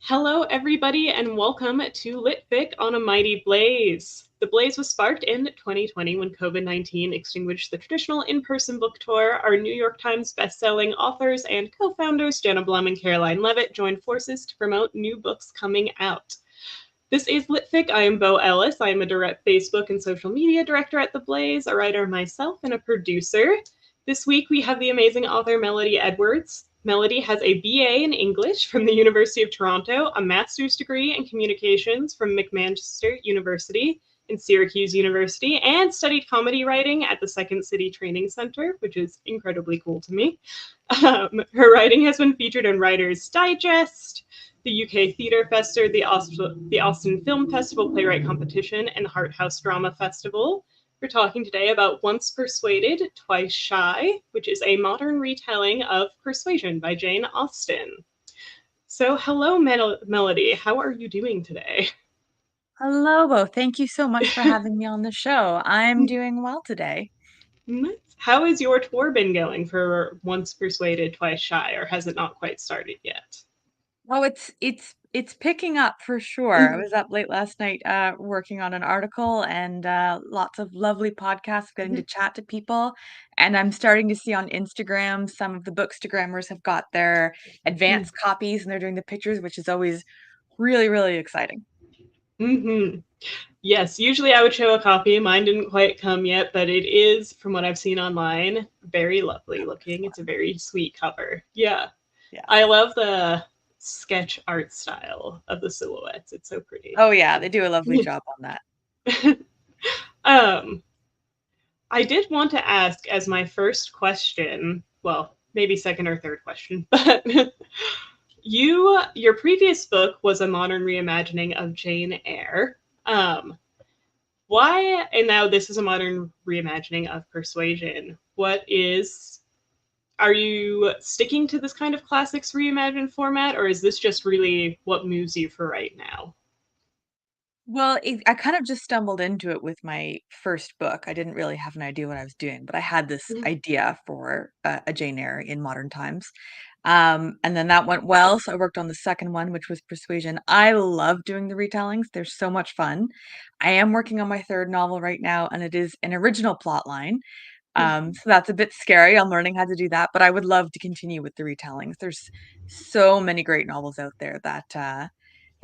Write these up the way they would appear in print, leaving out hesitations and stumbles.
Hello, everybody, and welcome to Litfic on a Mighty Blaze. The blaze was sparked in 2020 when COVID-19 extinguished the traditional in-person book tour. Our New York Times bestselling authors and co-founders Jenna Blum and Caroline Levitt joined forces to promote new books coming out. This is Litfic. I am Bo Ellis. I am a direct Facebook and social media director at The Blaze, a writer myself, and a producer. This week we have the amazing author Melodie Edwards. Melodie has a BA in English from the University of Toronto, a master's degree in communications from McMaster University and Syracuse University, and studied comedy writing at the Second City Training Center, which is incredibly cool to me. Her writing has been featured in Writer's Digest, the UK Theatre Festival, the Austin Film Festival Playwright Competition, and Heart House Drama Festival. We're talking today about Once Persuaded, Twice Shy, which is a modern retelling of Persuasion by Jane Austen. So hello, Melodie. How are you doing today? Hello, Bo. Thank you so much for having me on the show. I'm doing well today. Nice. How has your tour been going for Once Persuaded, Twice Shy, or has it not quite started yet? Oh, it's picking up for sure. I was up late last night working on an article and lots of lovely podcasts, getting to chat to people. And I'm starting to see on Instagram some of the bookstagrammers have got their advanced copies and they're doing the pictures, which is always really, really exciting. Mm-hmm. Yes, usually I would show a copy. Mine didn't quite come yet, but it is, from what I've seen online, very lovely looking. It's a very sweet cover. Yeah. Yeah. I love the sketch art style of the silhouettes. It's so pretty. Oh yeah, they do a lovely job on that. um, I did want to ask as my first question, well, maybe second or third question, but your previous book was a modern reimagining of Jane Eyre. Um, why, and now this is a modern reimagining of Persuasion. Are you sticking to this kind of classics reimagined format, or is this just really what moves you for right now? Well, I kind of just stumbled into it with my first book. I didn't really have an idea what I was doing, but I had this idea for a Jane Eyre in modern times. And then that went well. So I worked on the second one, which was Persuasion. I love doing the retellings. They're so much fun. I am working on my third novel right now, and it is an original plot line. So that's a bit scary. I'm learning how to do that, but I would love to continue with the retellings. There's so many great novels out there that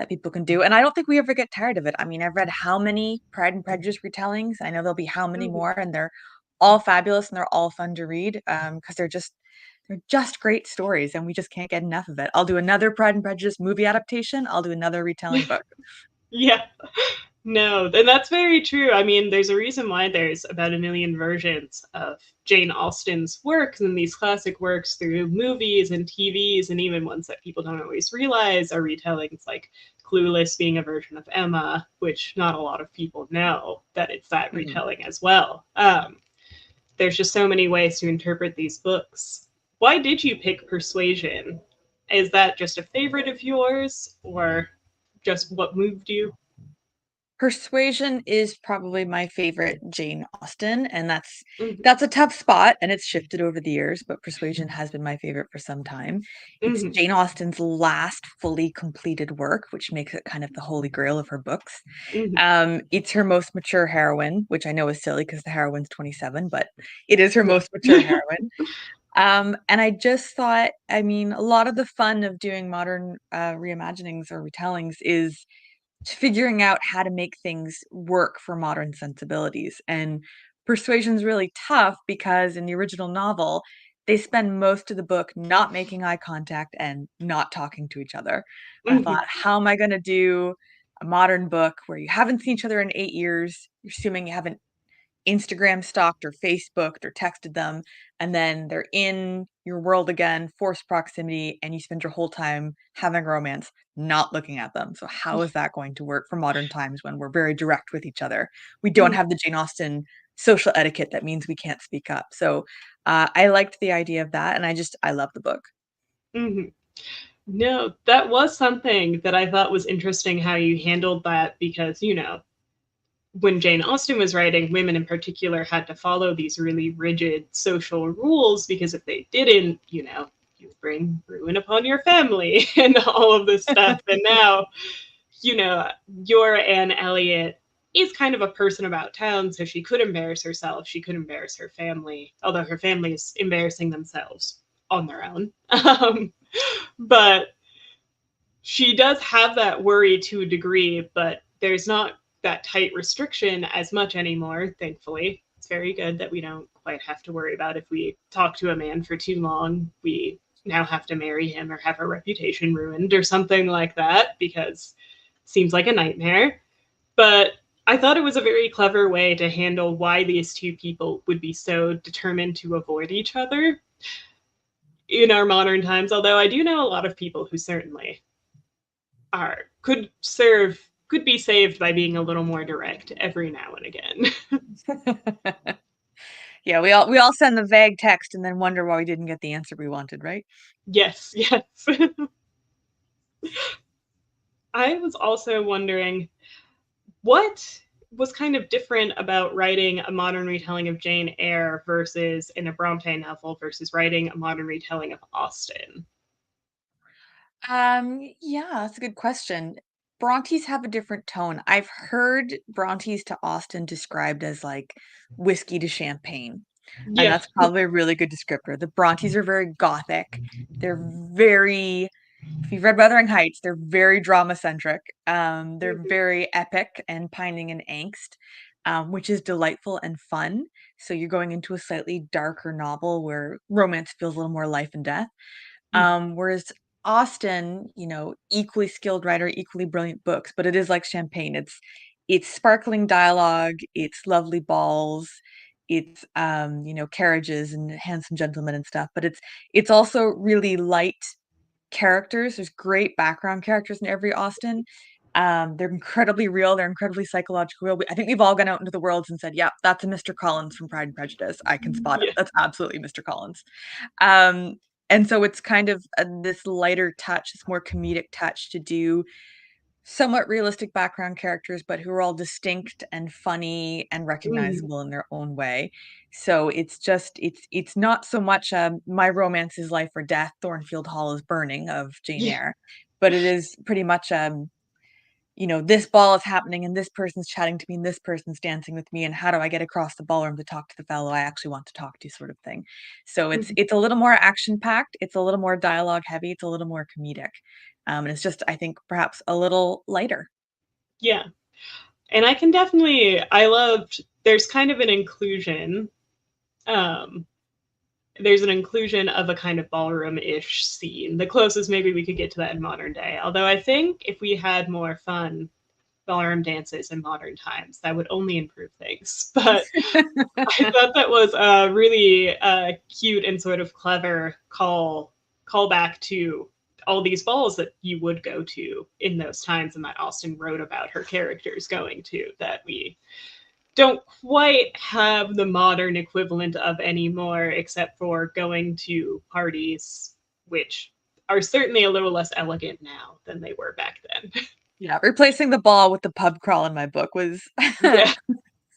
people can do, and I don't think we ever get tired of it. I mean, I've read how many Pride and Prejudice retellings. I know there'll be how many more, and they're all fabulous and they're all fun to read because they're just great stories, and we just can't get enough of it. I'll do another Pride and Prejudice movie adaptation. I'll do another retelling book. Yeah. No, and that's very true. I mean, there's a reason why there's about a million versions of Jane Austen's works and these classic works through movies and TVs, and even ones that people don't always realize are retellings, like Clueless being a version of Emma, which not a lot of people know that it's that retelling as well. There's just so many ways to interpret these books. Why did you pick Persuasion? Is that just a favorite of yours, or just what moved you? Persuasion is probably my favorite Jane Austen, and that's Mhm. that's a tough spot, and it's shifted over the years, but Persuasion has been my favorite for some time. It's Mhm. Jane Austen's last fully completed work, which makes it kind of the holy grail of her books. Mhm. It's her most mature heroine, which I know is silly because the heroine's 27, but it is her most mature Yeah. heroine. And I just thought, I mean, a lot of the fun of doing modern reimaginings or retellings is figuring out how to make things work for modern sensibilities. And Persuasion's really tough because in the original novel, they spend most of the book not making eye contact and not talking to each other. And I Mhm. thought, how am I going to do a modern book where you haven't seen each other in 8 years? You're assuming you haven't Instagram stalked or Facebooked or texted them, and then they're in your world again, forced proximity, and you spend your whole time having romance, not looking at them. So how is that going to work for modern times when we're very direct with each other? We don't Mhm. have the Jane Austen social etiquette that means we can't speak up. So I liked the idea of that, and I love the book. Mhm. No, that was something that I thought was interesting how you handled that because, when Jane Austen was writing, women in particular had to follow these really rigid social rules because if they didn't, you bring ruin upon your family and all of this stuff. And now, you know, your Anne Elliot is kind of a person about town, so she could embarrass herself. She could embarrass her family, although her family is embarrassing themselves on their own. But she does have that worry to a degree, but there's not that tight restriction as much anymore, thankfully. It's very good that we don't quite have to worry about if we talk to a man for too long, we now have to marry him or have our reputation ruined or something like that, because it seems like a nightmare. But I thought it was a very clever way to handle why these two people would be so determined to avoid each other in our modern times, although I do know a lot of people who certainly are could be saved by being a little more direct every now and again. Yeah, we all send the vague text and then wonder why we didn't get the answer we wanted, right? Yes, yes. I was also wondering what was kind of different about writing a modern retelling of Jane Eyre versus in a Bronte novel versus writing a modern retelling of Austen. Yeah, that's a good question. Brontes have a different tone. I've heard Brontes to Austen described as like whiskey to champagne, and Yeah. that's probably a really good descriptor. The Brontes are very gothic. They're very, if you've read Wuthering Heights, they're very drama centric. They're very epic and pining in angst, which is delightful and fun. So you're going into a slightly darker novel where romance feels a little more life and death. Whereas Austen, equally skilled writer, equally brilliant books, but it is like champagne. It's sparkling dialogue, it's lovely balls, it's carriages and handsome gentlemen and stuff, but it's also really light characters. There's great background characters in every Austen. They're incredibly real, they're incredibly psychological real. I think we've all gone out into the world and said, "Yeah, that's a Mr. Collins from Pride and Prejudice. I can spot him. Yeah. That's absolutely Mr. Collins." Um, and so it's kind of this lighter touch, this more comedic touch to do somewhat realistic background characters, but who are all distinct and funny and Mm, recognizable in their own way. So it's not so much my romance is life or death, Thornfield Hall is burning of Jane yeah. Eyre, but it is pretty much this ball is happening and this person's chatting to me and this person's dancing with me and how do I get across the ballroom to talk to the fellow I actually want to talk to sort of thing. So it's Mhm. it's a little more action packed, it's a little more dialogue heavy, it's a little more comedic. And it's just I think perhaps a little lighter. Yeah. And I can definitely I loved there's kind of an inclusion. Um there's an inclusion of a kind of ballroom-ish scene. The closest maybe we could get to that in modern day. Although I think if we had more fun ballroom dances in modern times, that would only improve things. But I thought that was a really cute and sort of clever call back to all these balls that you would go to in those times and that Austen wrote about her characters going to that we don't quite have the modern equivalent of anymore, except for going to parties, which are certainly a little less elegant now than they were back then. Yeah, replacing the ball with the pub crawl in my book was a Yeah,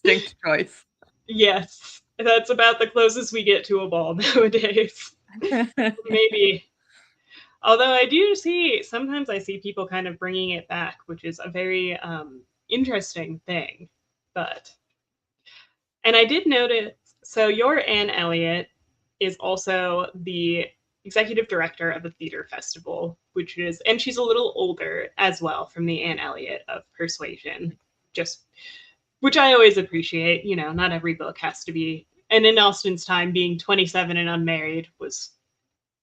distinct choice. yes, that's about the closest we get to a ball nowadays. Maybe. Although I do see, sometimes I see people kind of bringing it back, which is a very interesting thing. But and I did notice, so your Anne Elliot is also the executive director of a theater festival, which is, and she's a little older as well from the Anne Elliot of Persuasion, just, which I always appreciate. Not every book has to be, and in Austen's time, being 27 and unmarried was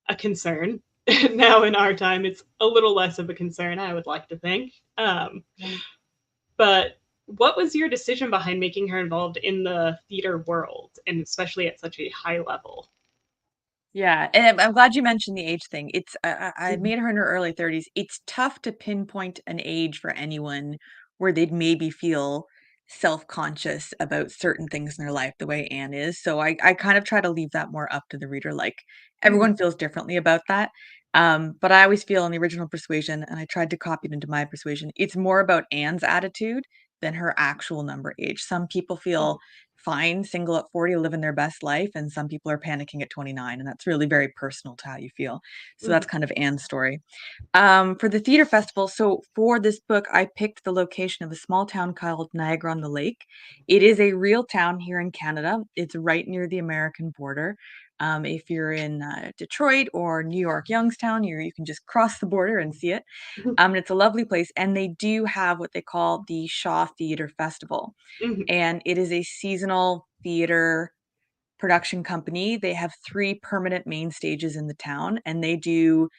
a concern. Now in our time, it's a little less of a concern, I would like to think. But what was your decision behind making her involved in the theater world, and especially at such a high level? Yeah, and I'm glad you mentioned the age thing. It's I Mhm. made her in her early 30s. It's tough to pinpoint an age for anyone where they'd maybe feel self-conscious about certain things in their life the way Anne is. So I kind of try to leave that more up to the reader. Like everyone feels differently about that. But I always feel in the original Persuasion, and I tried to copy it into my Persuasion, it's more about Anne's attitude than her actual number age. Some people feel Oh, fine, single at 40, living their best life, and some people are panicking at 29, and that's really very personal to how you feel. So that's Mhm. kind of Anne's story. For the theater festival, so for this book, I picked the location of a small town called Niagara-on-the-Lake. It is a real town here in Canada. It's right near the American border. If you're in Detroit or New York, Youngstown, you can just cross the border and see it. And it's a lovely place, and they do have what they call the Shaw Theater Festival, Mhm. and it is a seasonal theater production company. They have 3 permanent main stages in the town, and they do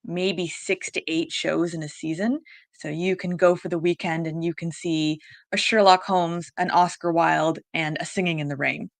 maybe 6 to 8 shows in a season. So you can go for the weekend and you can see a Sherlock Holmes, an Oscar Wilde, and a Singing in the Rain.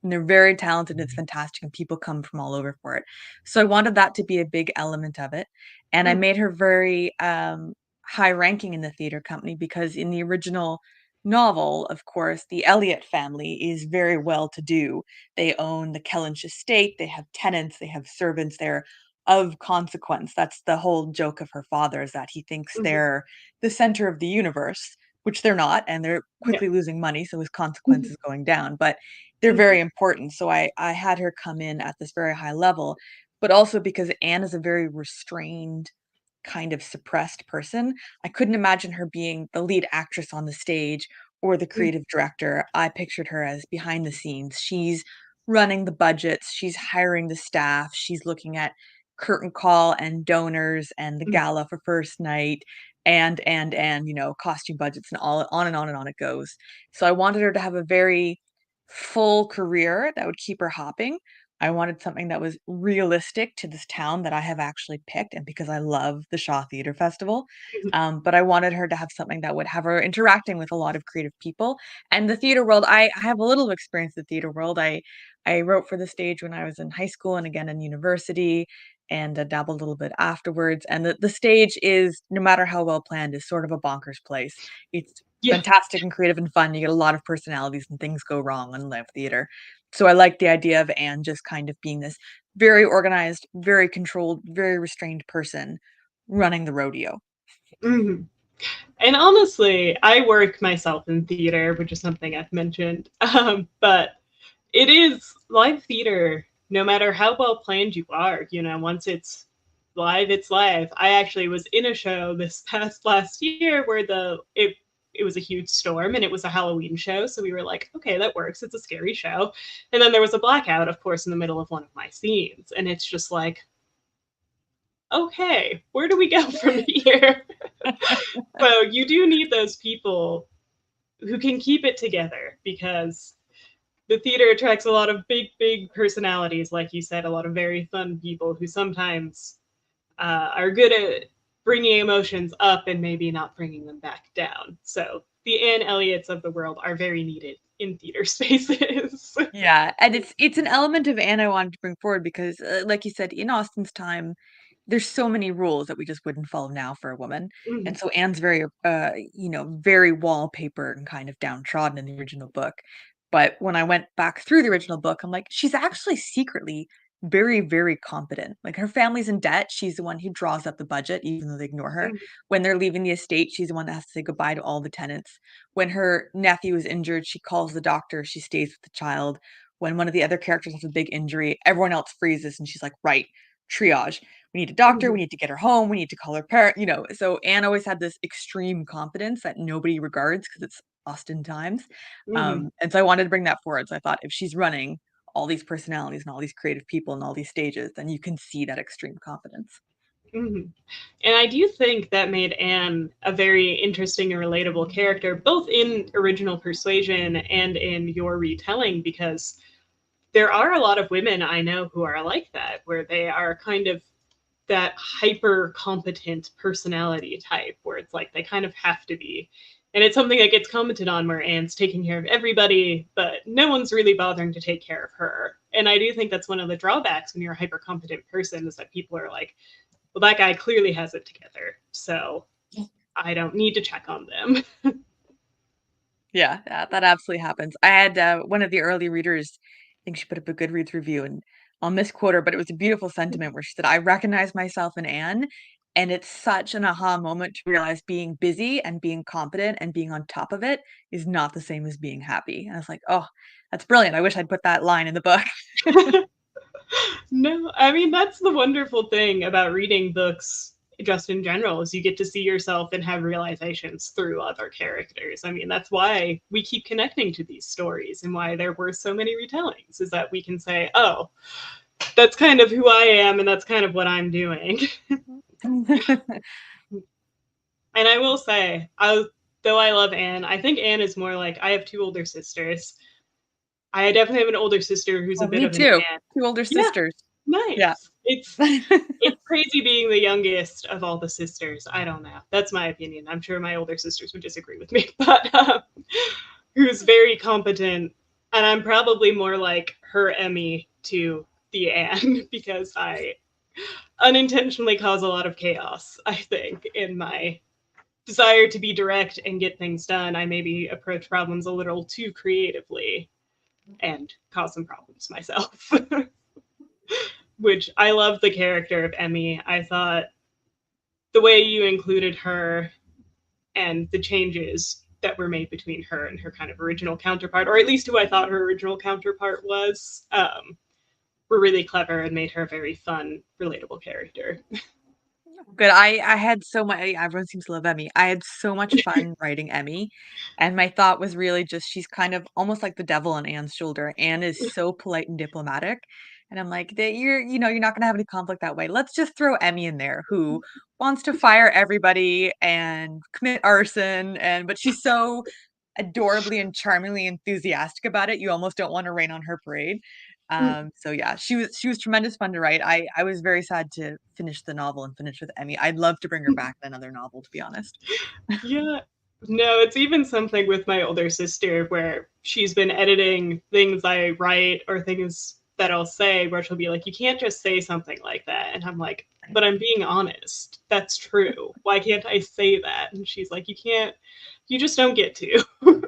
And they're very talented, and it's fantastic, and people come from all over for it. So I wanted that to be a big element of it, and I Mhm. made her very, high ranking in the theater company because in the original novel, of course, the Elliot family is very well-to-do. They own the Kellynch estate, they have tenants, they have servants, they're of consequence. That's the whole joke of her father, is that he thinks Mhm. they're the center of the universe, which they're not, and they're Yeah. quickly losing money, so his consequence Mhm. is going down, but they're Mhm. very important, so I had her come in at this very high level, but also because Anne is a very restrained, kind of suppressed person, I couldn't imagine her being the lead actress on the stage or the Mhm. creative director. I pictured her as behind the scenes. She's running the budgets, she's hiring the staff, she's looking at curtain call and donors and the Mhm. gala for first night and, costume budgets and all on and on and on it goes. So I wanted her to have a very full career that would keep her hopping. I wanted something that was realistic to this town that I have actually picked, and because I love the Shaw Theatre Festival, Mhm. but I wanted her to have something that would have her interacting with a lot of creative people. And the theater world, I have a little experience in the theater world. I wrote for the stage when I was in high school and again in university, and dabbled a little bit afterwards. And the stage is, no matter how well planned, is sort of a bonkers place. It's Yeah. fantastic and creative and fun. You get a lot of personalities and things go wrong in live theater. So I like the idea of Anne just kind of being this very organized, very controlled, very restrained person running the rodeo. Mhm. And honestly, I work myself in theater, which is something I've mentioned. But it is live theater, no matter how well planned you are, once it's live, it's live. I actually was in a show this past last year where it was a huge storm and it was a Halloween show, so we were like, okay, that works. It's a scary show. And then there was a blackout, of course, in the middle of one of my scenes, and it's just like, okay, where do we go from here? So you do need those people who can keep it together because the theater attracts a lot of big personalities, like you said, a lot of very fun people who sometimes are good at bringing emotions up and maybe not bringing them back down. So the Anne Elliots of the world are very needed in theater spaces. Yeah, and it's an element of Anne I wanted to bring forward because, like you said, in Austen's time, there's so many rules that we just wouldn't follow now for a woman, and Mhm. so Anne's very, very wallpaper and kind of downtrodden in the original book, but when I went back through the original book, I'm like, she's actually secretly very, very competent. Like, her family's in debt, she's the one who draws up the budget even though they ignore her. Mhm. When they're leaving the estate, she's the one that has to say goodbye to all the tenants. When her nephew is injured, she calls the doctor, she stays with the child. When one of the other characters has a big injury, everyone else freezes and she's like, "Right, triage. We need a doctor, we Mhm. need to get her home, we need to call her parent." So Anne always had this extreme competence that nobody regards because it's Austen times. Mhm. And so I wanted to bring that forward. So I thought if she's running all these personalities and all these creative people and all these stages, then you can see that extreme confidence. Mhm. And I do think that made Anne a very interesting and relatable character, both in original Persuasion and in your retelling, because there are a lot of women I know who are like that, where they are kind of that hyper competent personality type, where it's like they kind of have to be. And it's something that gets commented on where Anne's taking care of everybody, but no one's really bothering to take care of her. And I do think that's one of the drawbacks when you're a hyper competent person is that people are like, well, that guy clearly has it together. So I don't need to check on them. Yeah, that absolutely happens. I had, one of the early readers, I think she put up a Goodreads review, and I'll misquote her, but it was a beautiful sentiment where she said, "I recognize myself in Anne, And it's such an aha moment to realize being busy and being competent and being on top of it is not the same as being happy. And I was like, "Oh, that's brilliant. I wish I'd put that line in the book." No, I mean, that's the wonderful thing about reading books just in general is you get to see yourself and have realizations through other characters. I mean, that's why we keep connecting to these stories and why they're worth so many retellings is that we can say, oh, that's kind of who I am and that's kind of what I'm doing. And I will say, though I love Anne, I think Anne is more like I have two older sisters. I definitely have an older sister who's a Oh, bit me of an too. Anne. 2 older Yeah, sisters. Yeah. nice. It's crazy being the youngest of all the sisters. I don't know. That's my opinion. I'm sure my older sisters would disagree with me, but who's very competent, and I'm probably more like her Emmy to the Anne because I unintentionally cause a lot of chaos. I think in my desire to be direct and get things done, I maybe approach problems a little too creatively and cause some problems myself. Which I love the character of Emmy. I thought the way you included her and the changes that were made between her and her kind of original counterpart, or at least who I thought her original counterpart was, were really clever and made her a very fun, relatable character. Good. I had so much. Everyone seems to love Emmy. I had so much fun writing Emmy, and my thought was really just she's kind of almost like the devil on Anne's shoulder. Anne is so polite and diplomatic, and I'm like, that you're not gonna have any conflict that way. Let's just throw Emmy in there, who wants to fire everybody and commit arson, and but she's so adorably and charmingly enthusiastic about it. You almost don't want to rain on her parade. So yeah, she was tremendous fun to write. I was very sad to finish the novel and finish with Emmy. I'd love to bring her back in another novel, to be honest. Yeah. No, it's even something with my older sister where she's been editing things I write or things that I'll say where she'll be like, you can't just say something like that. And I'm like, but I'm being honest. That's true. Why can't I say that? And she's like, you can't, you just don't get to.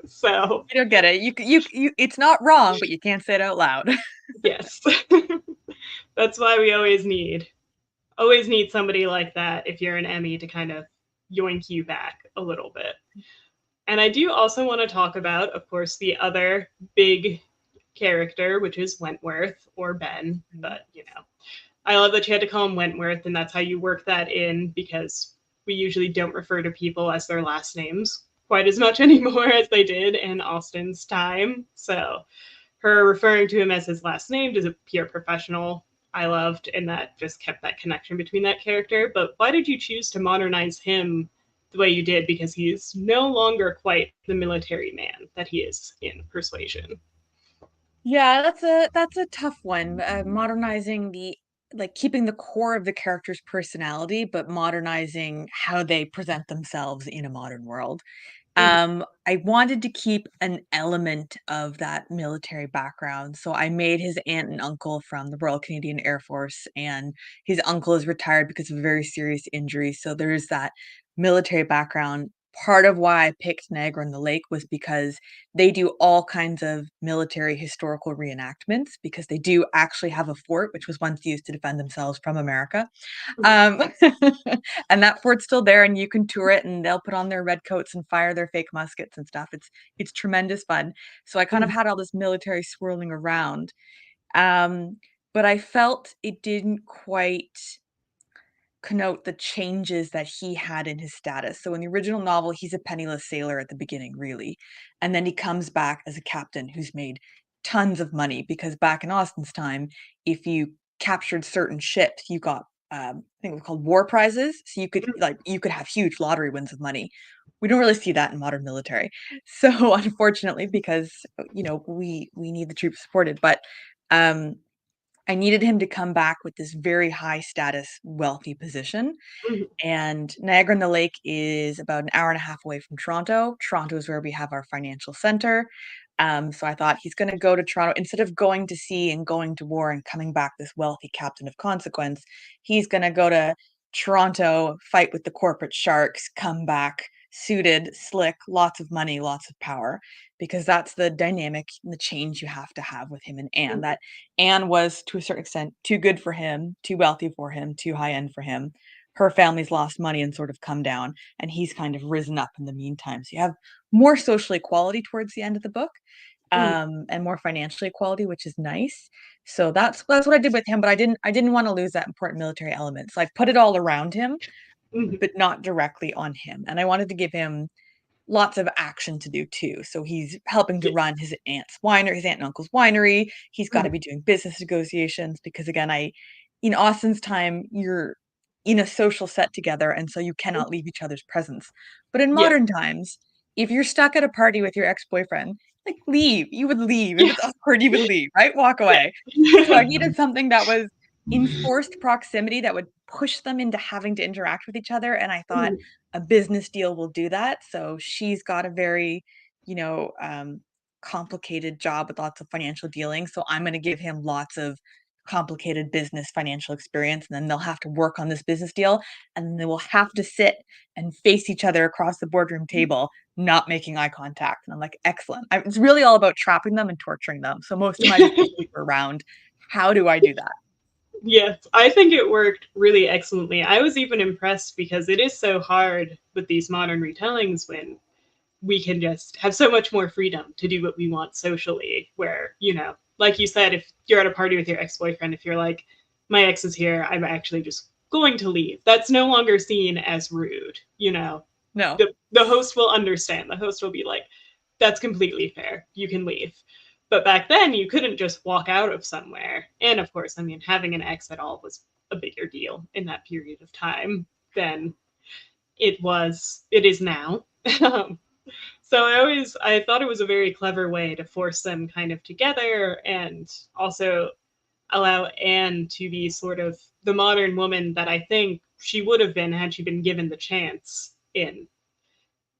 So, You don't get it. You it's not wrong, but you can't say it out loud. yes. That's why we always need somebody like that if you're an Emmy to kind of yoink you back a little bit. And I do also want to talk about, of course, the other big character, which is Wentworth or Ben. But, I love that you had to call him Wentworth, and that's how you work that in because we usually don't refer to people as their last names quite as much anymore as they did in Austen's time. So her referring to him as his last name is a pure professional I loved, and that just kept that connection between that character. But why did you choose to modernize him the way you did? Because he's no longer quite the military man that he is in Persuasion. Yeah, that's a tough one. Modernizing the like keeping the core of the character's personality, but modernizing how they present themselves in a modern world. Mhm. I wanted to keep an element of that military background, so I made his aunt and uncle from the Royal Canadian Air Force, and his uncle is retired because of a very serious injury, so there is that military background. Part of why I picked Niagara on the Lake was because they do all kinds of military historical reenactments, because they do actually have a fort, which was once used to defend themselves from America. Um, and that fort's still there, and you can tour it, and they'll put on their red coats and fire their fake muskets and stuff. It's tremendous fun. So I kind of Mhm. had all this military swirling around, um, but I felt it didn't quite connote the changes that he had in his status. So in the original novel, he's a penniless sailor at the beginning, really. And then he comes back as a captain who's made tons of money because back in Austen's time, if you captured certain ships, you got I think it was called war prizes. So you could have huge lottery wins of money. We don't really see that in modern military. So unfortunately, because we need the troops supported, but um I needed him to come back with this very high status, wealthy position, Mhm. and Niagara on the Lake is about an hour and a half away from Toronto. Toronto is where we have our financial center. So I thought he's gonna go to Toronto instead of going to sea and going to war and coming back this wealthy captain of consequence, he's gonna go to Toronto, fight with the corporate sharks, come back suited, slick, lots of money, lots of power, because that's the dynamic and the change you have to have with him and Anne. Mhm. That Anne was, to a certain extent, too good for him, too wealthy for him, too high end for him, her family's lost money and sort of come down, and he's kind of risen up in the meantime. So you have more social equality towards the end of the book, Mhm. and more financial equality, which is nice. So that's what I did with him, but I didn't want to lose that important military element. So I put it all around him, Mhm. but not directly on him. And I wanted to give him lots of action to do too. So he's helping to Yeah. run his aunt and uncle's winery. He's got to Mhm. be doing business negotiations because again, in Austin's time, you're in a social set together, and so you cannot leave each other's presence. But in Yeah. modern times, if you're stuck at a party with your ex-boyfriend, like leave. You would leave. If Yeah. it's awkward, you would leave, right? Walk away. So I Yeah. needed something that was in forced proximity that would push them into having to interact with each other. And I thought Mhm. a business deal will do that. So she's got a very, you know, complicated job with lots of financial dealing. So I'm going to give him lots of complicated business financial experience. And then they'll have to work on this business deal. And then they will have to sit and face each other across the boardroom table, not making eye contact. And I'm like, excellent. It's really all about trapping them and torturing them. So most of my decisions were around how do I do that? Yes, I think it worked really excellently. I was even impressed because it is so hard with these modern retellings when we can just have so much more freedom to do what we want socially. Where, like you said, if you're at a party with your ex boyfriend, if you're like, my ex is here, I'm actually just going to leave, that's no longer seen as rude. No. The host will understand. The host will be like, that's completely fair. You can leave. But back then, you couldn't just walk out of somewhere. And of course, I mean, having an ex at all was a bigger deal in that period of time than it is now. So I thought it was a very clever way to force them kind of together and also allow Anne to be sort of the modern woman that I think she would have been had she been given the chance in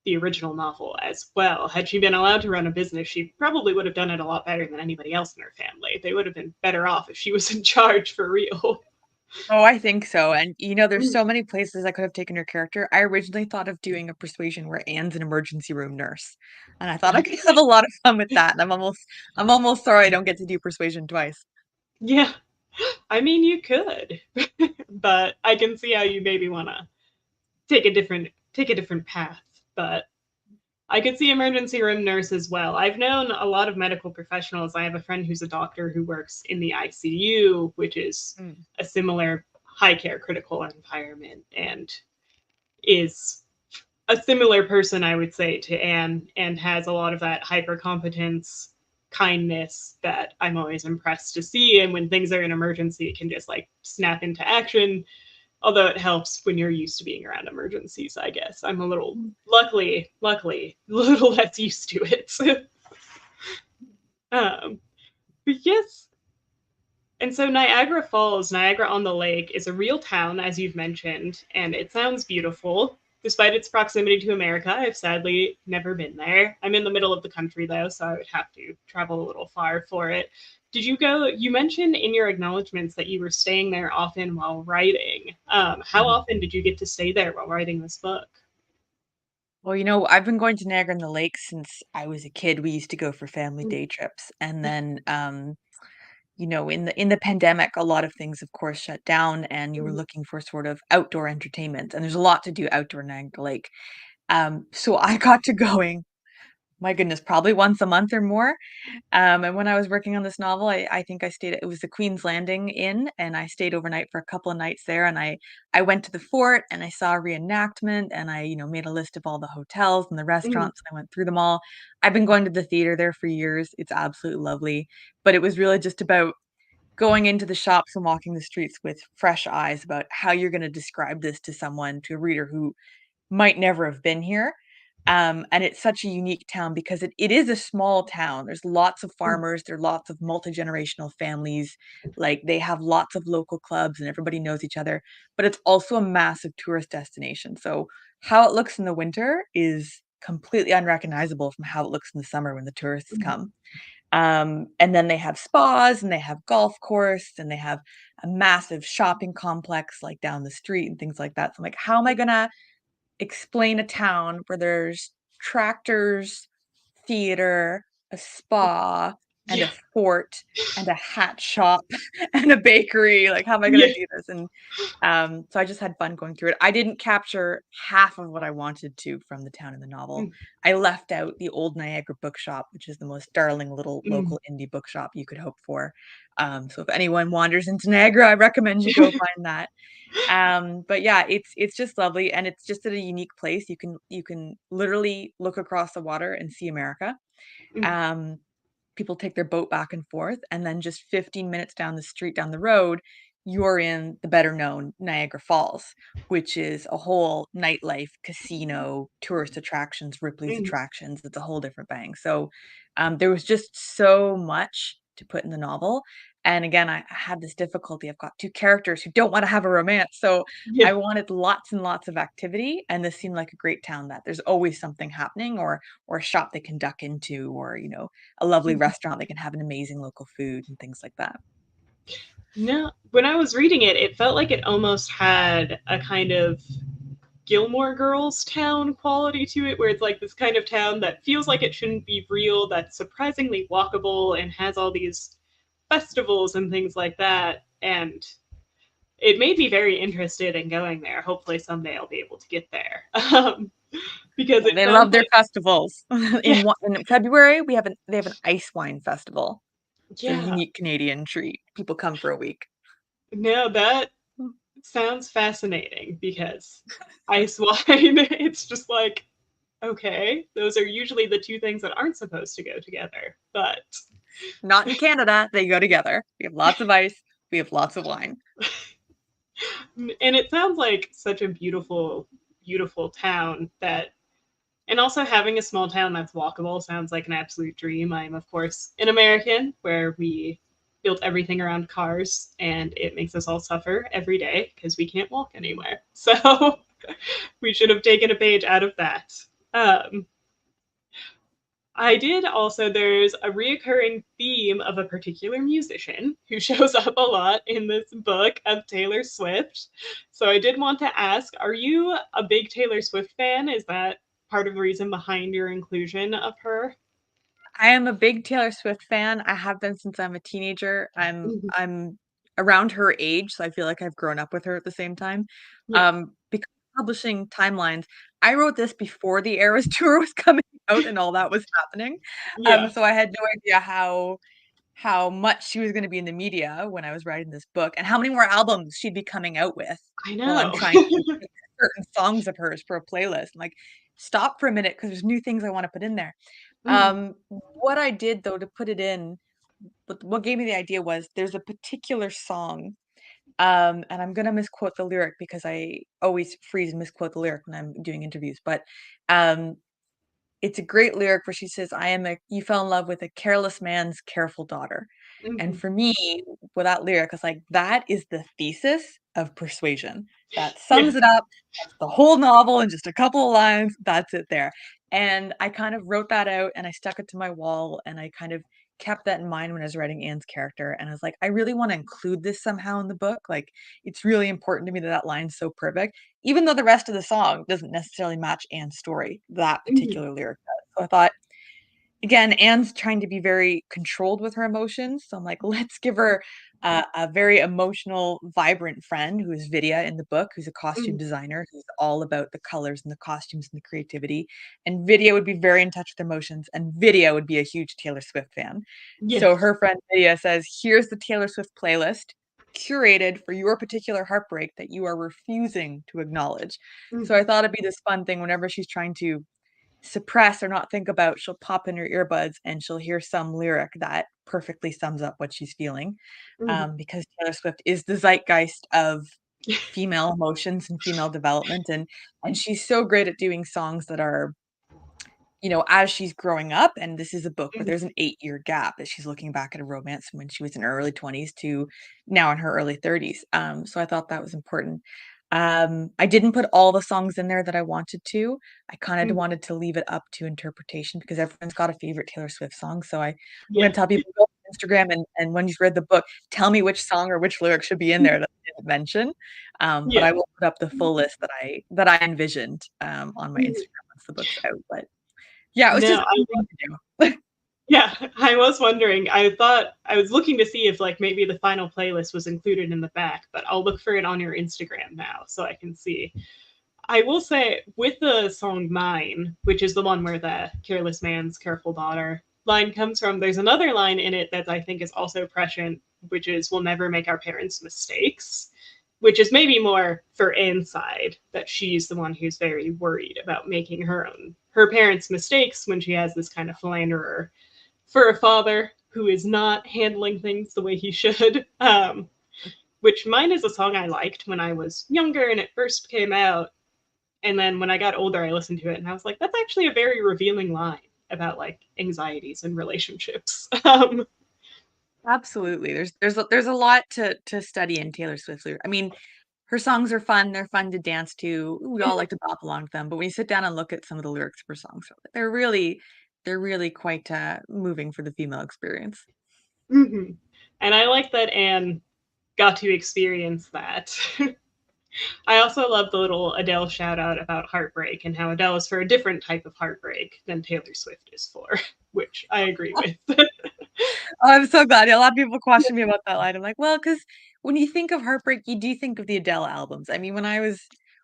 the original novel as well. Had she been allowed to run a business, she probably would have done it a lot better than anybody else in her family. They would have been better off if she was in charge for real. Oh, I think so, and, there's so many places I could have taken her character. I originally thought of doing a Persuasion where Anne's an emergency room nurse, and I thought I could have a lot of fun with that, and I'm almost sorry I don't get to do Persuasion twice. Yeah, I mean, you could, but I can see how you maybe want to take a different path. But I could see emergency room nurse as well. I've known a lot of medical professionals. I have a friend who's a doctor who works in the ICU, which is Mm. a similar high care critical environment, and is a similar person, I would say, to Anne, and has a lot of that hyper competence, kindness that I'm always impressed to see. And when things are an emergency, it can just like snap into action. Although it helps when you're used to being around emergencies, I guess. I'm a little, luckily, a little less used to it. um, but yes, and so Niagara Falls, Niagara on the Lake, is a real town, as you've mentioned, and it sounds beautiful. Despite its proximity to America, I've sadly never been there. I'm in the middle of the country, though, so I would have to travel a little far for it. Did you go? You mentioned in your acknowledgments that you were staying there often while writing. How Mhm. often did you get to stay there while writing this book? Well, I've been going to Niagara on the Lake since I was a kid. We used to go for family day trips, and then, in the pandemic, a lot of things, of course, shut down, and you were looking for sort of outdoor entertainment, and there's a lot to do outdoor in Niagara Lake. So I got to going, my goodness, probably once a month or more. And when I was working on this novel, I think I stayed it was the Queen's Landing Inn, and I stayed overnight for a couple of nights there, and I went to the fort, and I saw a reenactment, and I, made a list of all the hotels and the Mhm. restaurants, and I went through them all. I've been going to the theater there for years. It's absolutely lovely, but it was really just about going into the shops and walking the streets with fresh eyes about how you're gonna describe this to someone, to a reader who might never have been here. And it's such a unique town because it is a small town. There's lots of farmers, there are lots of multi-generational families, like, they have lots of local clubs and everybody knows each other, but it's also a massive tourist destination. So, how it looks in the winter is completely unrecognizable from how it looks in the summer when the tourists come. And then they have spas and they have golf course and they have a massive shopping complex, like, down the street and things like that. So I'm like, how am I gonna explain a town where there's tractors, theater, a spa. and Yeah. a fort and a hat shop and a bakery. Like, how am I gonna Yeah. do this? And so I just had fun going through it. I didn't capture half of what I wanted to from the town in the novel. Mm, I left out the old Niagara bookshop, which is the most darling little mm. local indie bookshop you could hope for. So if anyone wanders into Niagara, I recommend you go find that. But yeah, it's just lovely, and it's just at a unique place. You can literally look across the water and see America. Mm, Um, People take their boat back and forth, and then just 15 minutes down the street, down the road, you're in the better known Niagara Falls, which is a whole nightlife, casino, tourist attractions, Ripley's mm. attractions. It's a whole different bang. So there was just so much to put in the novel. And again, I had this difficulty. I've got two characters who don't want to have a romance. So Yeah. I wanted lots and lots of activity. And this seemed like a great town that there's always something happening, or a shop they can duck into, or, a lovely Mhm. restaurant, they can have an amazing local food and things like that. No, when I was reading it, it felt like it almost had a kind of Gilmore Girls town quality to it, where it's like this kind of town that feels like it shouldn't be real, that's surprisingly walkable and has all these festivals and things like that. And it made me very interested in going there. Hopefully someday I'll be able to get there. Because Yeah, it they sounds love their like, festivals. yeah, In February, they have an ice wine festival. It's a yeah, unique Canadian treat. People come for a week. no, that sounds fascinating because ice wine, it's just like, okay, those are usually the two things that aren't supposed to go together. But Not in Canada, they go together. We have lots of ice, we have lots of wine. and it sounds like such a beautiful, beautiful town that, and also having a small town that's walkable sounds like an absolute dream. I'm of course an American where we built everything around cars and it makes us all suffer every day because we can't walk anywhere. So we should have taken a page out of that. Um, I did also, there's a reoccurring theme of a particular musician who shows up a lot in this book of Taylor Swift. So I did want to ask, are you a big Taylor Swift fan? Is that part of the reason behind your inclusion of her? I am a big Taylor Swift fan. I have been since I'm a teenager. Mhm. I'm around her age, so I feel like I've grown up with her at the same time. Yeah. Because publishing timelines, I wrote this before the Eras tour was coming out and all that was happening. Yeah. So I had no idea how much she was gonna be in the media when I was writing this book, and how many more albums she'd be coming out with I while I'm know. trying to pick certain songs of hers for a playlist. I'm like, "Stop for a minute, because there's new things I wanna put in there." Mhm. What I did though to put it in, what gave me the idea was there's a particular song, and I'm gonna misquote the lyric because I always freeze and misquote the lyric when I'm doing interviews, but, um, it's a great lyric where she says, You fell in love with a careless man's careful daughter." And Mhm. for me, with that lyric, I was like, that is the thesis of Persuasion. That Yeah. sums it up. That's the whole novel in just a couple of lines. That's it there. And I kind of wrote that out and I stuck it to my wall and I kind of kept that in mind when I was writing Anne's character. And I was like, I really want to include this somehow in the book. Like, it's really important to me that that line's so perfect, even though the rest of the song doesn't necessarily match Anne's story. That Mhm. particular lyric does. So I thought, again, Anne's trying to be very controlled with her emotions, so I'm like, let's give her a very emotional, vibrant friend who is Vidya in the book, who's a costume Mhm. designer, who's all about the colors and the costumes and the creativity, and Vidya would be very in touch with emotions, and Vidya would be a huge Taylor Swift fan. Yeah. So her friend Vidya says, "Here's the Taylor Swift playlist, curated for your particular heartbreak that you are refusing to acknowledge." So I Mhm. thought it'd be this fun thing whenever she's trying to suppress or not think about, she'll pop in her earbuds and she'll hear some lyric that perfectly sums up what she's feeling. Mhm. Because Taylor Swift is the zeitgeist of female emotions and female development, and she's so great at doing songs that are, as she's growing up, and this is a book where Mhm. there's an 8-year gap that she's looking back at a romance from when she was in her early 20s to now in her early 30s. So I thought that was important. I didn't put all the songs in there that I wanted to. I kinda Mhm. wanted to leave it up to interpretation because everyone's got a favorite Taylor Swift song, so I'm Yeah. gonna tell people, go on Instagram and when you've read the book, tell me which song or which lyric should be in there that I didn't mention. But Yeah. I will put up the full list that I envisioned, on my Mhm. Instagram once the book's out, but yeah, it was No, just I a fun love thing to do. Yeah, I was wondering. I thought I was looking to see if like maybe the final playlist was included in the back, but I'll look for it on your Instagram now so I can see. I will say with the song Mine, which is the one where the careless man's careful daughter line comes from, there's another line in it that I think is also prescient, which is we'll never make our parents mistakes, which is maybe more for Anne's side, that she's the one who's very worried about making her parents' mistakes when she has this kind of philanderer for a father who is not handling things the way he should. Which Mine is a song I liked when I was younger and it first came out. And then when I got older, I listened to it and I was like, that's actually a very revealing line about like anxieties and relationships. Absolutely. There's a lot to study in Taylor Swift lyrics. I mean, her songs are fun, they're fun to dance to. We all like to bop along to them, but when you sit down and look at some of the lyrics of her songs, they're really quite moving for the female experience. Mhm. And I like that Anne got to experience that. I also love the little Adele shout out about heartbreak and how Adele is for a different type of heartbreak than Taylor Swift is for, which I agree with. Oh, I'm so glad. A lot of people question me about that line. I'm like, well, because when you think of heartbreak, you do think of the Adele albums. I mean, when I was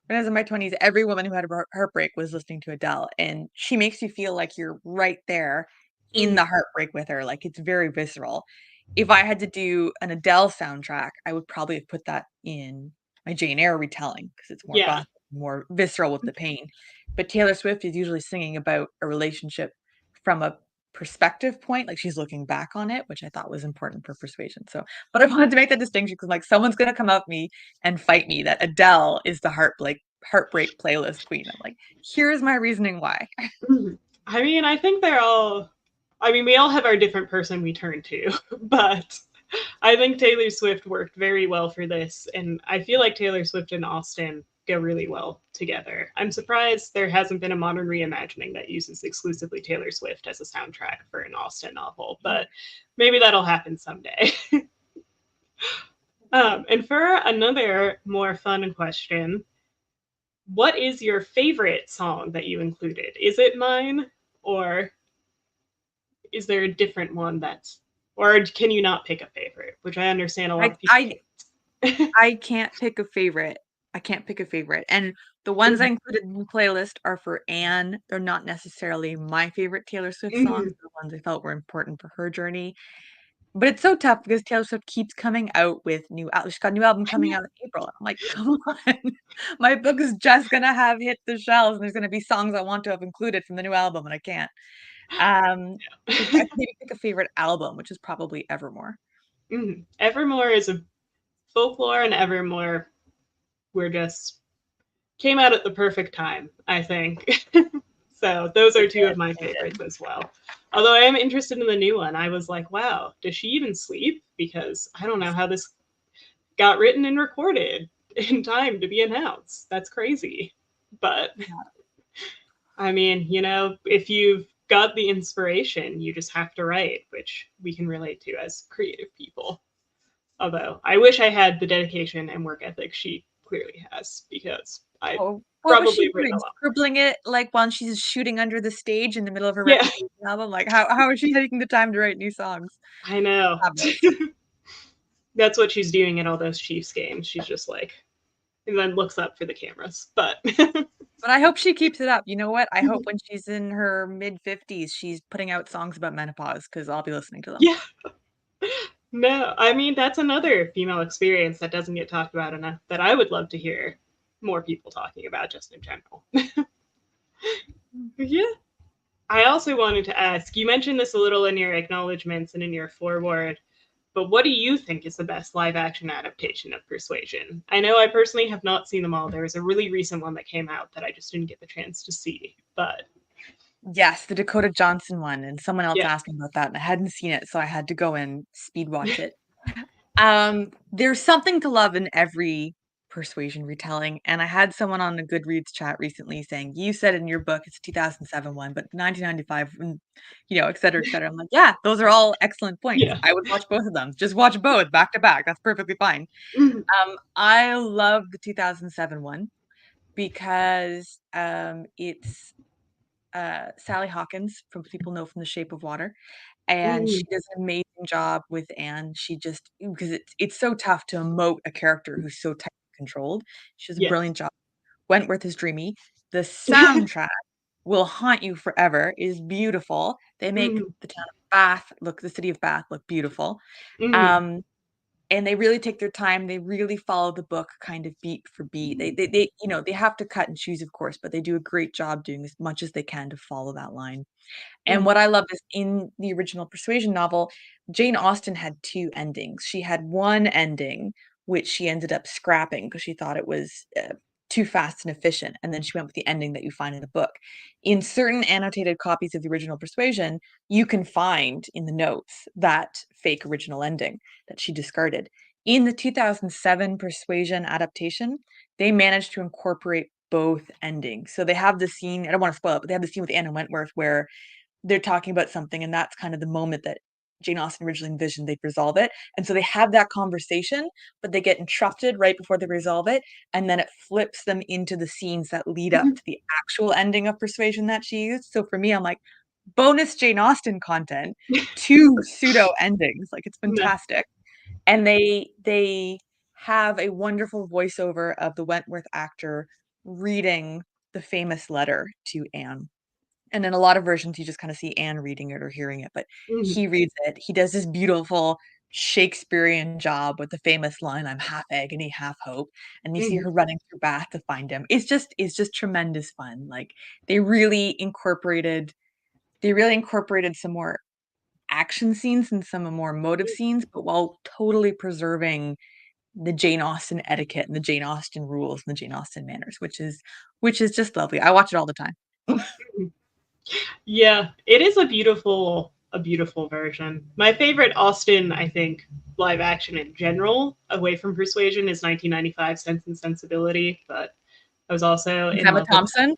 in my 20s, every woman who had a heartbreak was listening to Adele, and she makes you feel like you're right there in the Mm, heartbreak with her. Like it's very visceral. If I had to do an Adele soundtrack, I would probably have put that in my Jane Eyre retelling because it's more yeah. goth, more visceral with the pain. But Taylor Swift is usually singing about a relationship from a perspective point, like she's looking back on it, which I thought was important for Persuasion. So, but I wanted to make that distinction because like someone's gonna come up me and fight me that Adele is the heartbreak playlist queen. I'm like, here's my reasoning why. Mhm. I mean, I think they're all. I mean, we all have our different person we turn to, but I think Taylor Swift worked very well for this, and I feel like Taylor Swift and Austen go really well together. I'm surprised there hasn't been a modern reimagining that uses exclusively Taylor Swift as a soundtrack for an Austen novel, but maybe that'll happen someday. And for another more fun question, what is your favorite song that you included? Is it Mine, or is there a different one that's, or can you not pick a favorite? Which I understand a lot I of people I can't. I can't pick a favorite. I can't pick a favorite. And the ones I included in the playlist are for Anne. They're not necessarily my favorite Taylor Swift songs. Mhm. The ones I felt were important for her journey. But it's so tough because Taylor Swift keeps coming out with new al she's got a new album coming out in April. I'm like, "Come on. My book is just gonna have hit the shelves, and there's gonna be songs I want to have included from the new album, and I can't." If I could maybe pick a favorite album, which is probably Evermore. Mhm. Evermore is a folklore, and Evermore we're just came out at the perfect time, I think. So those They are two did, of my they favorites did. as well. Although I am interested in the new one. I was like, wow, does she even sleep? Because I don't know how this got written and recorded in time to be announced. That's crazy. But Yeah. I mean, if you've got the inspiration, you just have to write, which we can relate to as creative people. Although I wish I had the dedication and work ethic she clearly has, because I Oh, what was probably she written doing? a lot. Scribbling it, like, while she's shooting under the stage in the middle of her Yeah, Reputation album? Like, how is she taking the time to write new songs? I know. Fabulous. That's what she's doing at all those Chiefs games. She's just like, and then looks up for the cameras. But But I hope she keeps it up. You know what? I hope when she's in her mid-50s, she's putting out songs about menopause because 'cause I'll be listening to them. yeah, no, I mean, that's another female experience that doesn't get talked about enough that I would love to hear more people talking about just in general. Mm. Yeah. I also wanted to ask, you mentioned this a little in your acknowledgments and in your foreword, but what do you think is the best live action adaptation of Persuasion? I know I personally have not seen them all. There was a really recent one that came out that I just didn't get the chance to see. But Yes, the Dakota Johnson one, and someone else yeah. asked me about that, and I hadn't seen it, so I had to go and speed watch it. There's something to love in every Persuasion retelling, and I had someone on the Goodreads chat recently saying, "You said in your book it's a 2007 one, but 1995, et cetera, et cetera." I'm like, "Yeah, those are all excellent points. Yeah. I would watch both of them. Just watch both back to back. That's perfectly fine." I love the 2007 one because, it's Sally Hawkins from people know from The Shape of Water, and she Mm, does an amazing job with Anne. She just because it's so tough to emote a character who's so tightly controlled. She does a yes. brilliant job. Wentworth is dreamy. The soundtrack will haunt you forever, is beautiful. They make Mhm, the town of Bath look the city of Bath look beautiful. mhm, Um, and they really take their time. They really follow the book kind of beat for beat. They they have to cut and choose, of course, but they do a great job doing as much as they can to follow that line. And mhm, what I love is in the original Persuasion novel, Jane Austen had 2 endings. She had one ending, which she ended up scrapping because she thought it was, too fast and efficient, and then she went with the ending that you find in the book. In certain annotated copies of the original Persuasion, you can find in the notes that fake original ending that she discarded. In the 2007 Persuasion adaptation, they managed to incorporate both endings. So they have the scene I don't wanna spoil it, but they have the scene with Anne and Wentworth where they're talking about something, and that's kind of the moment that Jane Austen originally envisioned they'd resolve it, and so they have that conversation, but they get interrupted right before they resolve it, and then it flips them into the scenes that lead up mhm. to the actual ending of Persuasion that she used. So for me, I'm like, bonus Jane Austen content, 2 pseudo endings, like, it's Nice. fantastic. And they have a wonderful voiceover of the Wentworth actor reading the famous letter to Anne. And in a lot of versions, you just kinda see Anne reading it or hearing it, but Mhm, he reads it. He does this beautiful Shakespearean job with the famous line, "I'm half agony, half hope," and you see mhm, her running through Bath to find him. It's just tremendous fun. Like, they really incorporated they really incorporated some more action scenes and some more emotive scenes, but while totally preserving the Jane Austen etiquette and the Jane Austen rules and the Jane Austen manners, which is just lovely. I watch it all the time. mhm. Yeah, it is a beautiful version. My favorite Austen, I think, live action in general, away from Persuasion, is 1995 Sense and Sensibility, but I was also With in Emma love with, Thompson?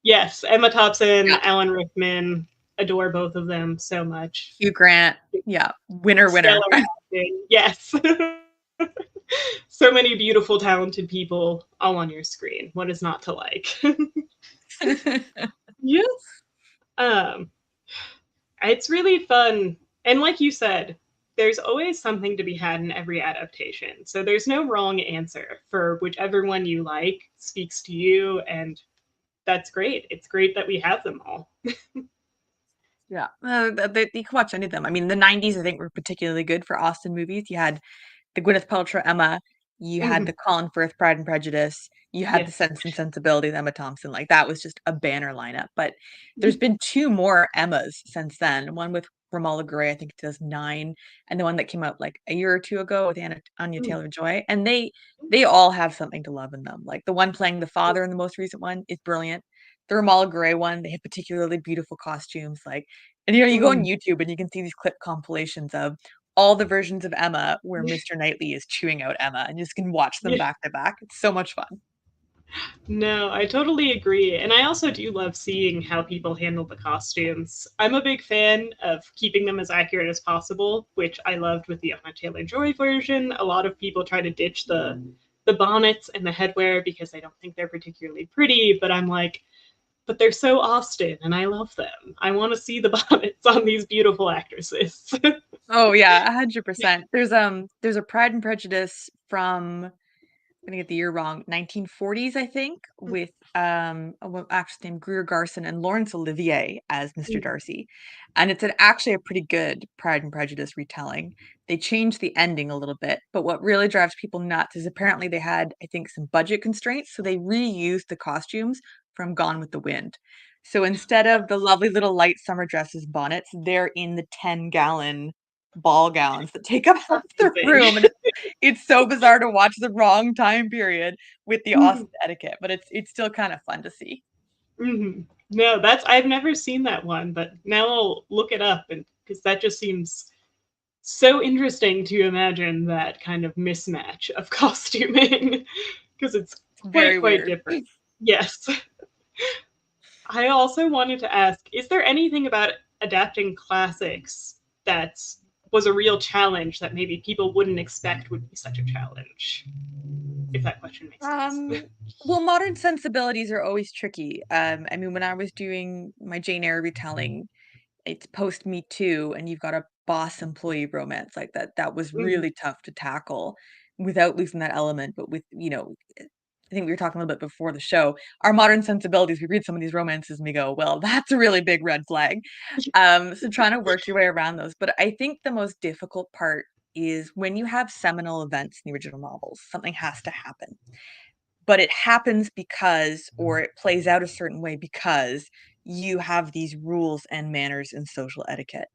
yes, Emma Thompson, Yeah. Alan Rickman, adore both of them so much. Hugh Grant, yeah, winner, winner. Stellar acting, yes. So many beautiful, talented people all on your screen. What is not to like? Yes. Um, it's really fun. And like you said, there's always something to be had in every adaptation. So there's no wrong answer for whichever one you like speaks to you. And that's great. It's great that we have them all. Yeah, they you can watch any of them. I mean, the '90s, I think, were particularly good for Austen movies. You had the Gwyneth Paltrow Emma, you had Mhm. the Colin Firth Pride and Prejudice, you had the Yes. Sense and Sensibility of Emma Thompson, like, that was just a banner lineup, but there's been 2 more Emmas since then, one with Romola Garai, I think 2009, and the one that came out, like, a year or 2 ago with Anya Mm. Taylor-Joy, and they all have something to love in them, like, the one playing the father in the most recent one is brilliant. The Romola Garai one, they have particularly beautiful costumes, like and, you go on Mm. YouTube and you can see these clip compilations of all the versions of Emma where Mr. Knightley is chewing out Emma, and you just can watch them Yeah. back to back. It's so much fun. No, I totally agree. And I also do love seeing how people handle the costumes. I'm a big fan of keeping them as accurate as possible, which I loved with the Anna Taylor Joy version. A lot of people try to ditch the bonnets and the headwear because they don't think they're particularly pretty, but I'm like, but they're so Austen and I love them. I want to see the bonnets on these beautiful actresses. Oh, yeah, 100%. There's a Pride and Prejudice from gonna get the year wrong, 1940s, I think, with a actress named Greer Garson and Laurence Olivier as Mr. Darcy. And it's actually a pretty good Pride and Prejudice retelling. They changed the ending a little bit, but what really drives people nuts is apparently they had, I think, some budget constraints, so they reused the costumes from Gone with the Wind. So instead of the lovely little light summer dresses, bonnets, they're in the 10-gallon ball gowns that take up half the Amazing. room, and it's so bizarre to watch the wrong time period with the Austen etiquette, but it's still kind of fun to see. Mm-hmm. No, that's I've never seen that one, but now I'll look it up and because that just seems so interesting to imagine that kind of mismatch of costuming because it's It's very quite weird. different. Yes. I also wanted to ask, is there anything about adapting classics that's was a real challenge that maybe people wouldn't expect would be such a challenge, if that question makes sense. Um, well, modern sensibilities are always tricky. I mean, when I was doing my Jane Eyre retelling, it's post Me Too, and you've got a boss employee romance like that. That was Mhm. really tough to tackle without losing that element, but with, I think we were talking a little bit before the show. Our modern sensibilities, we read some of these romances and we go, well, that's a really big red flag. So trying to work your way around those. But I think the most difficult part is when you have seminal events in the original novels, something has to happen, but it happens because, or it plays out a certain way because you have these rules and manners and social etiquette.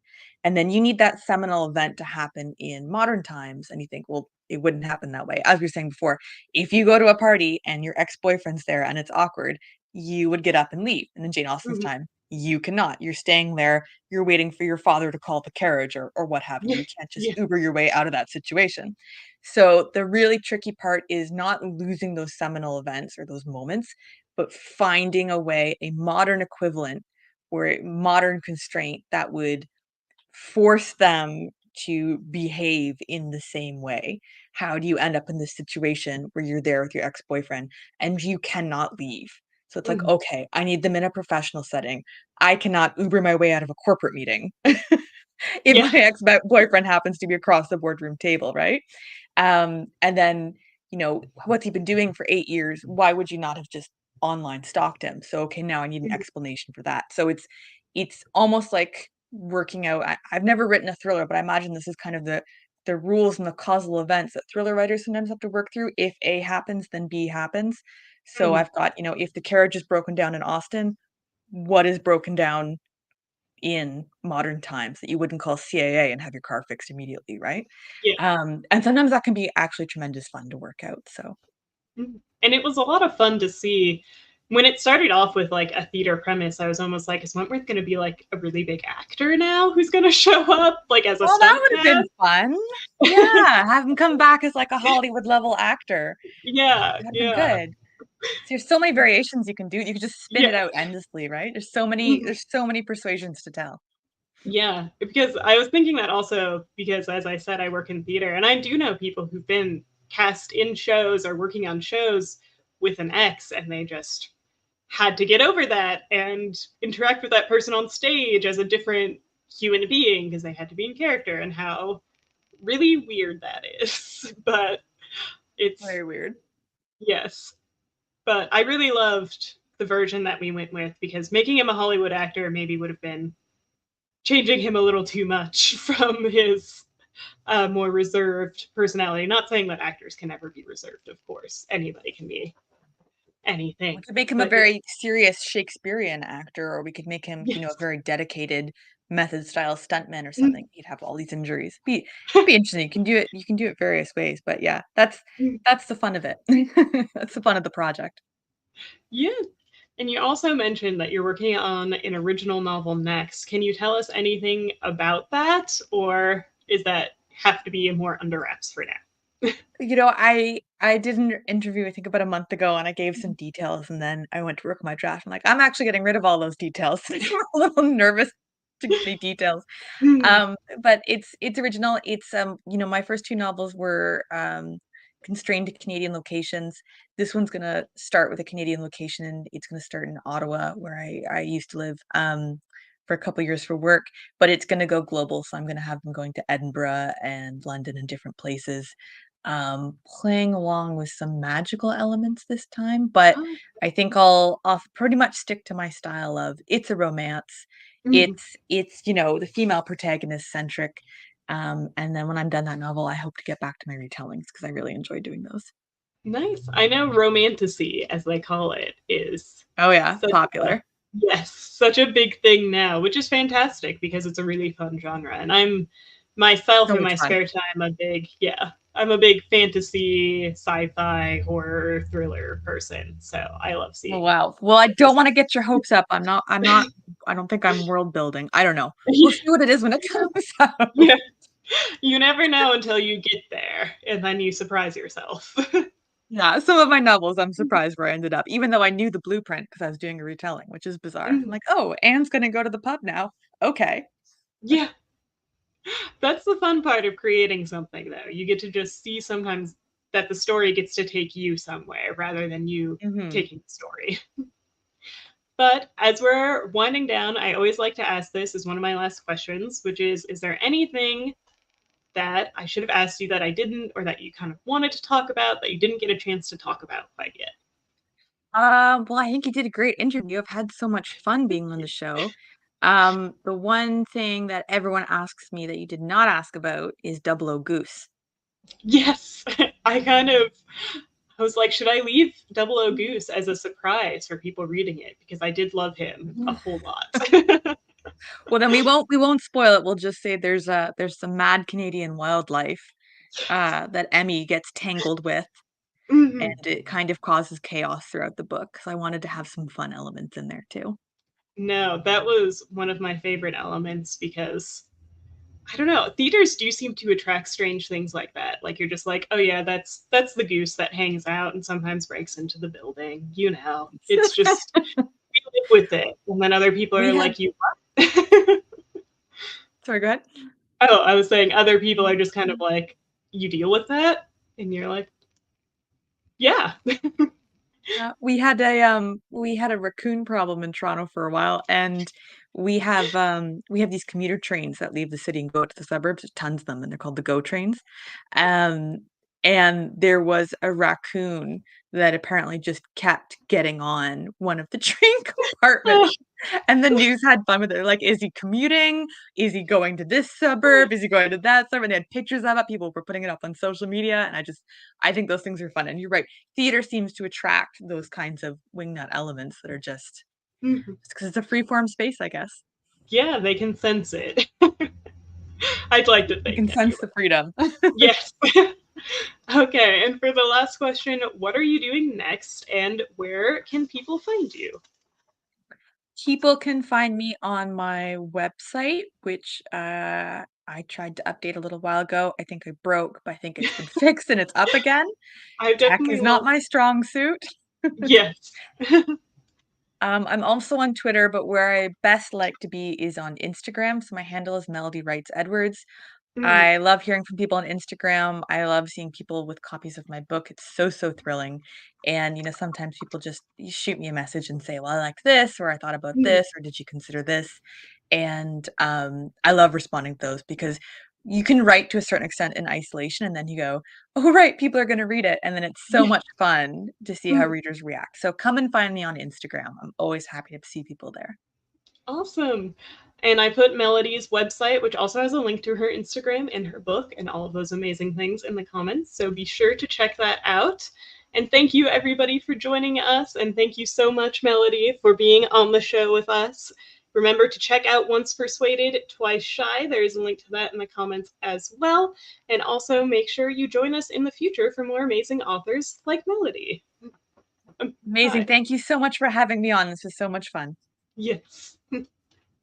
And then you need that seminal event to happen in modern times. And you think, well, it wouldn't happen that way. As we were saying before, if you go to a party and your ex boyfriend's there and it's awkward, you would get up and leave. And in Jane Austen's Mhm. time, you cannot. You're staying there. You're waiting for your father to call the carriage or what have you. Yeah. You can't just Yeah. Uber your way out of that situation. So the really tricky part is not losing those seminal events or those moments, but finding a way, a modern equivalent or a modern constraint that would force them to behave in the same way. How do you end up in this situation where you're there with your ex-boyfriend and you cannot leave? So it's like, Mhm. okay, I need them in a professional setting. I cannot Uber my way out of a corporate meeting if my Yeah. ex-boyfriend happens to be across the boardroom table, right? And then, what's he been doing for 8 years? Why would you not have just online stalked him? So, okay, now I need an Mhm. explanation for that. So it's almost like working out. I've never written a thriller, but I imagine this is kind of the rules and the causal events that thriller writers sometimes have to work through. If A happens, then B happens. So Mhm. I've got, if the carriage is broken down in Austen, what is broken down in modern times that you wouldn't call CAA and have your car fixed immediately, right? Yeah. And sometimes that can be actually tremendous fun to work out, so Mhm. And it was a lot of fun to see. When it started off with like a theater premise, I was almost like, is Wentworth going to be like a really big actor now who's going to show up like as a well, that stunt would have been cast? fun. Yeah, have him come back as, like, a Hollywood level actor. Yeah, That'd been yeah, good. There's so many variations you can do. You could just spin yeah. it out endlessly, right? There's so many persuasions to tell. Yeah, because I was thinking that also because, as I said, I work in theater, and I do know people who've been cast in shows or working on shows with an ex, and they just had to get over that and interact with that person on stage as a different human being because they had to be in character, and how really weird that is. But it's, Very weird. yes. But I really loved the version that we went with because making him a Hollywood actor maybe would have been changing him a little too much from his more reserved personality. Not saying that actors can never be reserved, of course. Anybody can be We anything. could make him a But yeah, very serious Shakespearean actor, or we could make him, a yes. very dedicated method style stuntman or Mm, something. He'd have all these injuries. Be interesting. You can do it various ways, but yeah, mm. that's the fun of it. That's the fun of the project. Yeah. And you also mentioned that you're working on an original novel next. Can you tell us anything about that? Or is that have to be more under wraps for now? I did an interview, I think about a month ago, and I gave some details, and then I went to work on my draft. I'm like, I'm actually getting rid of all those details. I'm a little nervous to give any details. Mm. But it's original. It's my first two novels were constrained to Canadian locations. This one's gonna start with a Canadian location, and it's gonna start in Ottawa, where I used to live for a couple years for work. But it's gonna go global, so I'm gonna have them going to Edinburgh and London and different places, playing along with some magical elements this time. But Oh. I think I'll pretty much stick to my style of it's a romance. Mhm. It's the female protagonist centric. And then when I'm done that novel, I hope to get back to my retellings because I really enjoy doing those. Nice. I know romantasy, as they call it, is Oh yeah, such a, popular. yes, such a big thing now, which is fantastic because it's a really fun genre. And I'm myself So in much my fun. spare time a big, yeah, I'm a big fantasy, sci-fi, horror, thriller person. So I love Oh seeing wow. Well, I don't those. want to get your hopes up. I don't think I'm world building. I don't know. We'll see what it is when it comes out. Yeah, you never know until you get there, and then you surprise yourself. Yeah, some of my novels, I'm surprised where I ended up, even though I knew the blueprint because I was doing a retelling, which is bizarre. I'm Mhm. like, "Oh, Anne's gonna go to the pub now. Okay." Yeah. That's the fun part of creating something, though. You get to just see sometimes that the story gets to take you somewhere rather than you Mhm. taking the story. But as we're winding down, I always like to ask this as one of my last questions, which is there anything that I should have asked you that I didn't, or that you kind of wanted to talk about that you didn't get a chance to talk about quite yet? Well, I think you did a great interview. I've had so much fun being on the show. The one thing that everyone asks me that you did not ask about is Double O Goose. Yes, I was like, should I leave Double O Goose as a surprise for people reading it? Because I did love him a whole lot. Well, then we won't spoil it. We'll just say there's some mad Canadian wildlife that Emmy gets tangled with, and Mhm. it kind of causes chaos throughout the book. So I wanted to have some fun elements in there too. No, that was one of my favorite elements because I don't know, theaters do seem to attract strange things like that. Like you're just like, oh yeah, that's the goose that hangs out and sometimes breaks into the building. You know, it's just we live with it. And then other people We are had like, you what? Sorry, go ahead. Oh, I was saying other people are just kind of like, you deal with that, and you're like, yeah. We had a raccoon problem in Toronto for a while, and we have these commuter trains that leave the city and go to the suburbs. There's tons of them, and they're called the GO trains. Um, and there was a raccoon that apparently just kept getting on one of the train compartments. And the news had fun with it. They're like, is he commuting? Is he going to this suburb? Is he going to that suburb? And they had pictures of it. People were putting it up on social media. And I think those things are fun. And you're right. Theater seems to attract those kinds of wingnut elements that are just because it's a free form space, I guess. Yeah, they can sense it. I'd like to You think can sense anyway. the freedom. Yes. Okay, and for the last question, what are you doing next and where can people find you? People can find me on my website, which I tried to update a little while ago. I think I broke, but I think it's been fixed and it's up again. I Tech definitely is not love my strong suit. yes. I'm also on Twitter, but where I best like to be is on Instagram. So my handle is Melodie Edwards. Mm, I love hearing from people on Instagram. I love seeing people with copies of my book. It's so, so thrilling. And, sometimes people just shoot me a message and say, well, I like this, or I thought about mm, this, or did you consider this? And I love responding to those because you can write to a certain extent in isolation, and then you go, oh, right, people are going to read it. And then it's so yeah. much fun to see how Mm. readers react. So come and find me on Instagram. I'm always happy to see people there. Awesome. And I put Melody's website, which also has a link to her Instagram and her book and all of those amazing things in the comments. So be sure to check that out. And thank you, everybody, for joining us. And thank you so much, Melody, for being on the show with us. Remember to check out Once Persuaded, Twice Shy. There's a link to that in the comments as well. And also make sure you join us in the future for more amazing authors like Melody. Amazing. Bye. Thank you so much for having me on. This was so much fun. Yes.